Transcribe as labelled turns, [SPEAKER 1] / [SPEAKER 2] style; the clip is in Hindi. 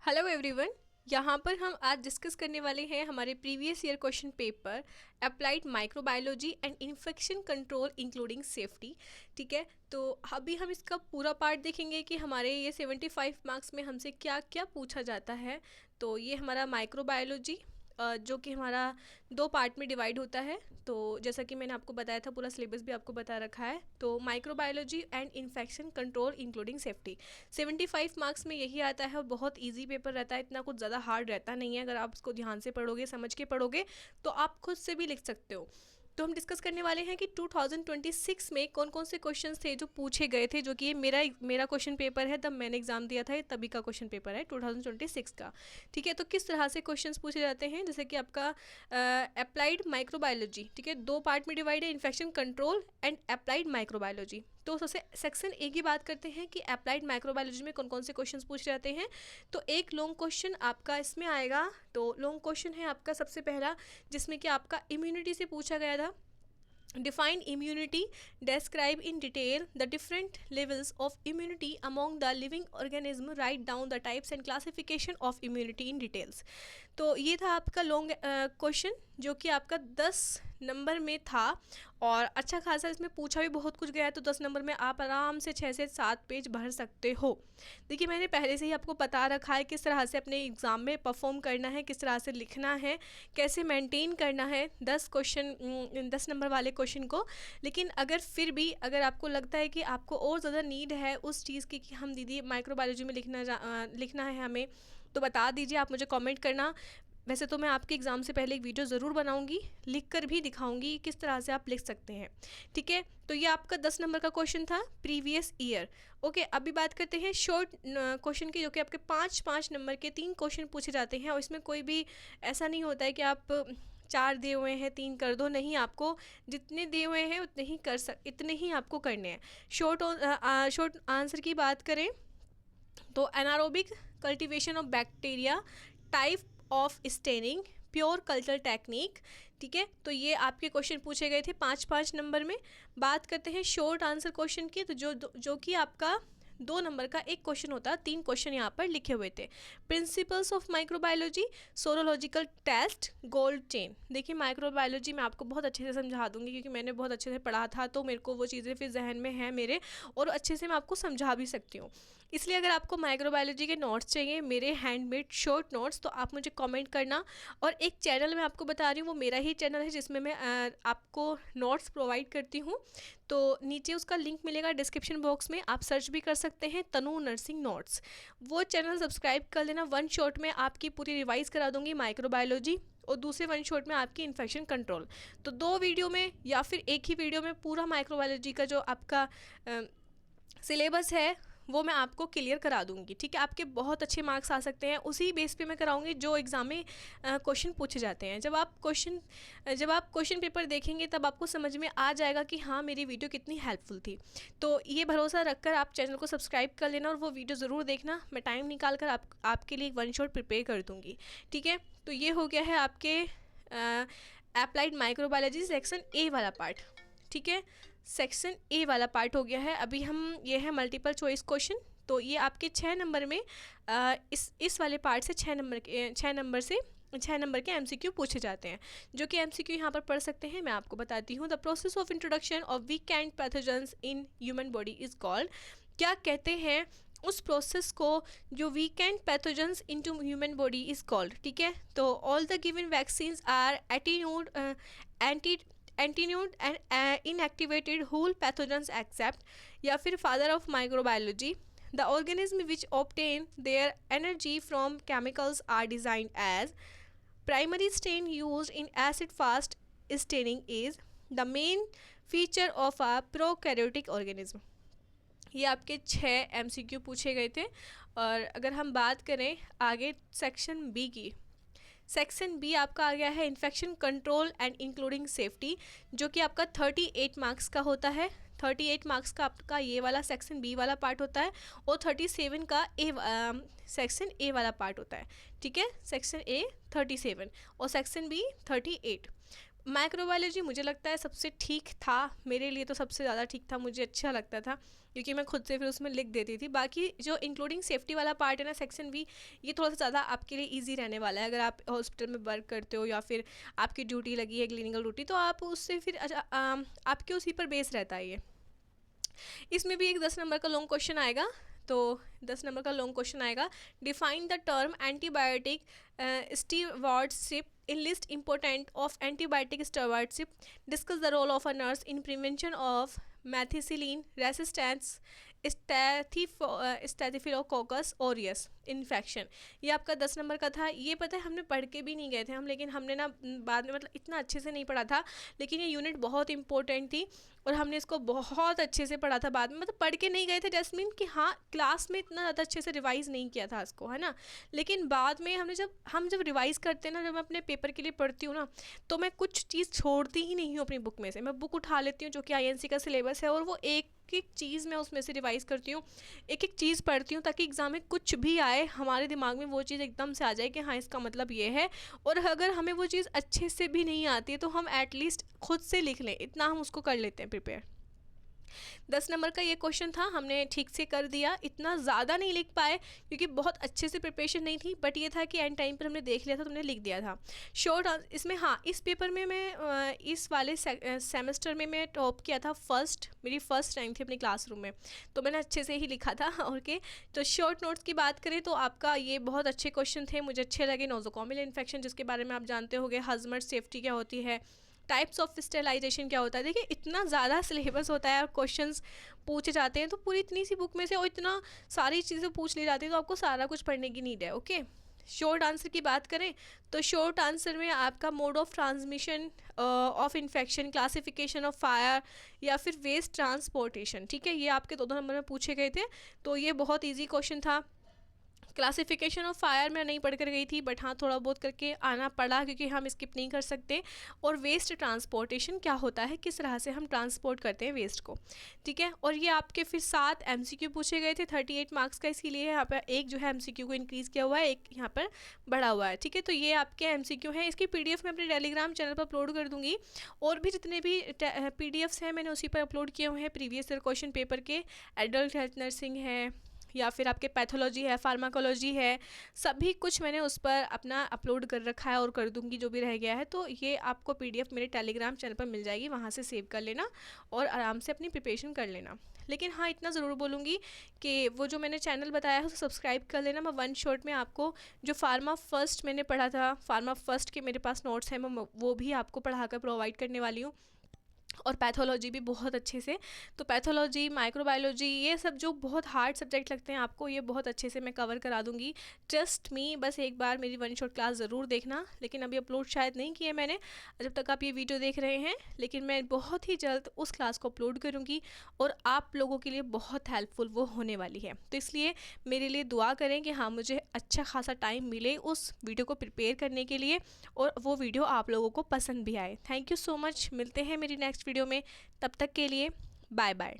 [SPEAKER 1] Hello everyone. यहाँ पर हम आज डिस्कस करने वाले हैं हमारे previous year question paper applied microbiology and infection control including safety. ठीक है, तो अभी हम इसका पूरा पार्ट देखेंगे कि हमारे ये 75 मार्क्स में हमसे क्या क्या पूछा जाता है। तो ये हमारा माइक्रोबायोलॉजी जो कि हमारा 2 पार्ट में डिवाइड होता है। तो जैसा कि मैंने आपको बताया था, पूरा सिलेबस भी आपको बता रखा है। तो microbiology and infection control including safety 75 marks में यही आता है और बहुत इजी पेपर रहता है, इतना कुछ ज़्यादा हार्ड रहता नहीं है। अगर आप उसको ध्यान से पढ़ोगे, समझ के पढ़ोगे तो आप खुद से भी लिख सकते हो। तो हम डिस्कस करने वाले हैं कि 2026 में कौन कौन से क्वेश्चंस थे जो पूछे गए थे, जो कि ये मेरा क्वेश्चन पेपर है, तब मैंने एग्जाम दिया था, ये तभी का क्वेश्चन पेपर है 2026 का। ठीक है, तो किस तरह से क्वेश्चंस पूछे जाते हैं, जैसे कि आपका अप्लाइड माइक्रोबायोलॉजी, ठीक है, 2 पार्ट में डिवाइड है, infection control and applied microbiology. तो सबसे सेक्शन ए की बात करते हैं कि अप्लाइड माइक्रोबायोलॉजी में कौन कौन से क्वेश्चंस पूछे जाते हैं। तो एक लॉन्ग क्वेश्चन आपका इसमें आएगा। तो लॉन्ग क्वेश्चन है आपका सबसे पहला, जिसमें कि आपका इम्यूनिटी से पूछा गया था। Define immunity, describe in detail the different levels of immunity among the living organism, write down the types and classification of immunity in details। तो ये था आपका लॉन्ग क्वेश्चन जो कि आपका 10 नंबर में था और अच्छा खासा इसमें पूछा भी बहुत कुछ गया है। तो 10 नंबर में आप आराम से 6 से 7 पेज भर सकते हो। देखिए, मैंने पहले से ही आपको बता रखा है किस तरह से अपने एग्ज़ाम में परफॉर्म करना है, किस तरह से लिखना है, कैसे मेंटेन करना है 10 नंबर वाले क्वेश्चन को। लेकिन अगर फिर भी अगर आपको लगता है कि आपको और ज़्यादा नीड है उस चीज़ की कि हम दीदी माइक्रोबायोलॉजी में लिखना है हमें, तो बता दीजिए, आप मुझे कमेंट करना। वैसे तो मैं आपके एग्ज़ाम से पहले एक वीडियो ज़रूर बनाऊंगी, लिख कर भी दिखाऊंगी किस तरह से आप लिख सकते हैं। ठीक है, तो ये आपका 10 नंबर का क्वेश्चन था प्रीवियस ईयर। ओके, अभी बात करते हैं शॉर्ट क्वेश्चन की, जो कि आपके 5 नंबर के 3 क्वेश्चन पूछे जाते हैं। और इसमें कोई भी ऐसा नहीं होता है कि आप 4 दिए हुए हैं 3 कर दो, नहीं, आपको जितने दिए हुए हैं इतने ही आपको करने हैं। शॉर्ट आंसर की बात करें तो anaerobic cultivation of bacteria, type of staining, pure culture technique. ठीक है, तो ये आपके क्वेश्चन पूछे गए थे 5 नंबर में। बात करते हैं शॉर्ट आंसर क्वेश्चन की, तो जो कि आपका 2 नंबर का एक क्वेश्चन होता है। 3 क्वेश्चन यहाँ पर लिखे हुए थे। Principles of microbiology, serological test, gold chain. देखिए, माइक्रोबायोलॉजी मैं आपको बहुत अच्छे से समझा दूंगी क्योंकि मैंने बहुत अच्छे से पढ़ा था, तो मेरे को वो चीज़ें फिर जहन में हैं मेरे, और अच्छे से मैं आपको समझा भी सकती हूँ। इसलिए अगर आपको माइक्रोबायोलॉजी के नोट्स चाहिए, मेरे हैंडमेड शॉर्ट नोट्स, तो आप मुझे कमेंट करना। और एक चैनल मैं आपको बता रही हूँ, वो मेरा ही चैनल है जिसमें मैं आपको नोट्स प्रोवाइड करती हूँ। तो नीचे उसका लिंक मिलेगा डिस्क्रिप्शन बॉक्स में, आप सर्च भी कर सकते हैं, तनु नर्सिंग नोट्स। वो चैनल सब्सक्राइब कर लेना। 1 शॉट में आपकी पूरी रिवाइज करा दूंगी माइक्रोबायोलॉजी, और दूसरे 1 शॉट में आपकी इन्फेक्शन कंट्रोल। तो 2 वीडियो में या फिर एक ही वीडियो में पूरा माइक्रोबायोलॉजी का जो आपका सिलेबस है वो मैं आपको क्लियर करा दूंगी। ठीक है, आपके बहुत अच्छे मार्क्स आ सकते हैं, उसी बेस पे मैं कराऊंगी जो एग्ज़ाम में क्वेश्चन पूछे जाते हैं। जब आप क्वेश्चन पेपर देखेंगे तब आपको समझ में आ जाएगा कि हाँ, मेरी वीडियो कितनी हेल्पफुल थी। तो ये भरोसा रखकर आप चैनल को सब्सक्राइब कर लेना और वो वीडियो ज़रूर देखना। मैं टाइम निकाल कर आपके लिए 1 शॉट प्रिपेयर कर दूँगी। ठीक है, तो ये हो गया है आपके अप्लाइड माइक्रोबायोलॉजी सेक्शन ए वाला पार्ट। ठीक है, सेक्शन ए वाला पार्ट हो गया है। अभी ये है मल्टीपल चॉइस क्वेश्चन। तो ये आपके 6 नंबर में इस वाले पार्ट से 6 नंबर के एमसीक्यू पूछे जाते हैं, जो कि एमसीक्यू यहाँ पर पढ़ सकते हैं। मैं आपको बताती हूँ। The process of introduction of weakened pathogens in human body is called. क्या कहते हैं उस प्रोसेस को जो weakened pathogens into human body is called. ठीक है, तो all the given vaccines are attenuated and inactivated whole pathogens except, या फिर father of microbiology. The organism which obtain their energy from chemicals are designed as. Primary stain used in acid fast staining is the main feature of a prokaryotic organism. ये आपके 6 एमसीक्यू पूछे गए थे। और अगर हम बात करें आगे सेक्शन बी की, सेक्शन बी आपका आ गया है infection control and including safety, जो कि आपका 38 मार्क्स का होता है। 38 मार्क्स का आपका ये वाला सेक्शन बी वाला पार्ट होता है, और 37 का सेक्शन ए वाला पार्ट होता है। ठीक है, सेक्शन ए 37 और सेक्शन बी 38। माइक्रोबायोलॉजी मुझे लगता है सबसे ठीक था, मेरे लिए तो सबसे ज़्यादा ठीक था, मुझे अच्छा लगता था क्योंकि मैं खुद से फिर उसमें लिख देती थी। बाकी जो इंक्लूडिंग सेफ्टी वाला पार्ट है ना, सेक्शन बी, ये थोड़ा सा ज़्यादा आपके लिए इजी रहने वाला है। अगर आप हॉस्पिटल में वर्क करते हो या फिर आपकी ड्यूटी लगी है क्लिनिकल ड्यूटी, तो आप उससे फिर आपके उसी पर बेस रहता है ये। इसमें भी एक 10 नंबर का लॉन्ग क्वेश्चन आएगा, तो 10 नंबर का लॉन्ग क्वेश्चन आएगा, define the term antibiotic stewardship in list important of antibiotic stewardship, discuss the role of a nurse in prevention of methicillin resistance staphylococcus aureus infection. ये आपका 10 नंबर का था। ये पता है हमने पढ़ के भी नहीं गए थे हम, लेकिन हमने ना बाद में मतलब इतना अच्छे से नहीं पढ़ा था, लेकिन ये यूनिट बहुत इंपॉर्टेंट थी और हमने इसको बहुत अच्छे से पढ़ा था बाद में। मतलब पढ़ के नहीं गए थे जैस्मीन कि हाँ, क्लास में इतना ज़्यादा अच्छे से रिवाइज़ नहीं किया था इसको, है ना। लेकिन बाद में हमने जब रिवाइज़ करते हैं ना, जब मैं अपने पेपर के लिए पढ़ती हूँ ना, तो मैं कुछ चीज़ छोड़ती ही नहीं हूँ अपनी बुक में से। मैं बुक उठा लेती हूँ जो कि INC का सिलेबस है, और वो एक एक चीज़ मैं उसमें से रिवाइज़ करती हूँ, एक एक चीज़ पढ़ती हूँ, ताकि एग्ज़ाम में कुछ भी आए हमारे दिमाग में वो चीज़ एकदम से आ जाए कि हाँ, इसका मतलब ये है। और अगर हमें वो चीज़ अच्छे से भी नहीं आती है तो हम एटलीस्ट खुद से लिख लें, इतना हम उसको कर लेते हैं प्रिपेयर। 10 नंबर का ये क्वेश्चन था, हमने ठीक से कर दिया। इतना ज़्यादा नहीं लिख पाए क्योंकि बहुत अच्छे से प्रिपरेशन नहीं थी, बट ये था कि एंड टाइम पर हमने देख लिया था तो हमने लिख दिया था शॉर्ट इसमें। हाँ, इस पेपर में मैं इस वाले सेमेस्टर में मैं टॉप किया था, मेरी फर्स्ट रैंक थी अपनी क्लासरूम में, तो मैंने अच्छे से ही लिखा था। ओके, तो शॉर्ट नोट्स की बात करें तो आपका ये बहुत अच्छे क्वेश्चन थे, मुझे अच्छे लगे। नोज़ोकोमियल इन्फेक्शन जिसके बारे में आप जानते होंगे, हजमट सेफ्टी क्या होती है, टाइप्स ऑफ स्टेलाइजेशन क्या होता है। देखिए इतना ज़्यादा सिलेबस होता है और क्वेश्चंस पूछे जाते हैं, तो पूरी इतनी सी बुक में से और इतना सारी चीज़ें पूछ ली जाती है, तो आपको सारा कुछ पढ़ने की नीड है। ओके, शॉर्ट आंसर की बात करें तो शॉर्ट आंसर में आपका mode of transmission of infection, classification of fire, या फिर वेस्ट ट्रांसपोर्टेशन, ठीक है, ये आपके 2 नंबर में पूछे गए थे, तो ये बहुत ईजी क्वेश्चन था। क्लासिफिकेशन ऑफ फायर मैं नहीं पढ़ कर गई थी, बट हाँ थोड़ा बहुत करके आना पड़ा क्योंकि हम स्किप नहीं कर सकते। और वेस्ट ट्रांसपोर्टेशन क्या होता है, किस तरह से हम ट्रांसपोर्ट करते हैं वेस्ट को, ठीक है। और ये आपके फिर 7 MCQ पूछे गए थे, 38 मार्क्स का, इसीलिए यहाँ पर एक जो है MCQ को इंक्रीज़ किया हुआ है, एक यहाँ पर बढ़ा हुआ है, ठीक है। तो ये आपके MCQ हैं, इसकी PDF मैं अपने टेलीग्राम चैनल पर अपलोड कर दूँगी, और भी जितने भी PDFs हैं मैंने उसी पर अपलोड किए हुए हैं प्रीवियस ईयर क्वेश्चन पेपर के। एडल्ट हेल्थ नर्सिंग है, या फिर आपके पैथोलॉजी है, फार्माकोलॉजी है, सभी कुछ मैंने उस पर अपना अपलोड कर रखा है और कर दूंगी जो भी रह गया है। तो ये आपको PDF मेरे टेलीग्राम चैनल पर मिल जाएगी, वहाँ से सेव कर लेना और आराम से अपनी प्रिपरेशन कर लेना। लेकिन हाँ, इतना ज़रूर बोलूँगी कि वो जो मैंने चैनल बताया है उसे सब्सक्राइब कर लेना। मैं वन शॉट में आपको जो फार्मा फर्स्ट मैंने पढ़ा था, फार्मा फर्स्ट के मेरे पास नोट्स हैं, मैं वो भी आपको पढ़ाकर प्रोवाइड करने वाली हूँ, और पैथोलॉजी भी बहुत अच्छे से। तो पैथोलॉजी, माइक्रोबायोलॉजी, ये सब जो बहुत हार्ड सब्जेक्ट लगते हैं आपको, ये बहुत अच्छे से मैं कवर करा दूंगी, ट्रस्ट मी। बस एक बार मेरी वन शॉट क्लास ज़रूर देखना। लेकिन अभी अपलोड शायद नहीं किए मैंने जब तक आप ये वीडियो देख रहे हैं, लेकिन मैं बहुत ही जल्द उस क्लास को अपलोड करूँगी और आप लोगों के लिए बहुत हेल्पफुल वो होने वाली है। तो इसलिए मेरे लिए दुआ करें कि हाँ, मुझे अच्छा खासा टाइम मिले उस वीडियो को प्रिपेयर करने के लिए, और वो वीडियो आप लोगों को पसंद भी आए। थैंक यू सो मच, मिलते हैं मेरी नेक्स्ट वीडियो में, तब तक के लिए बाय बाय।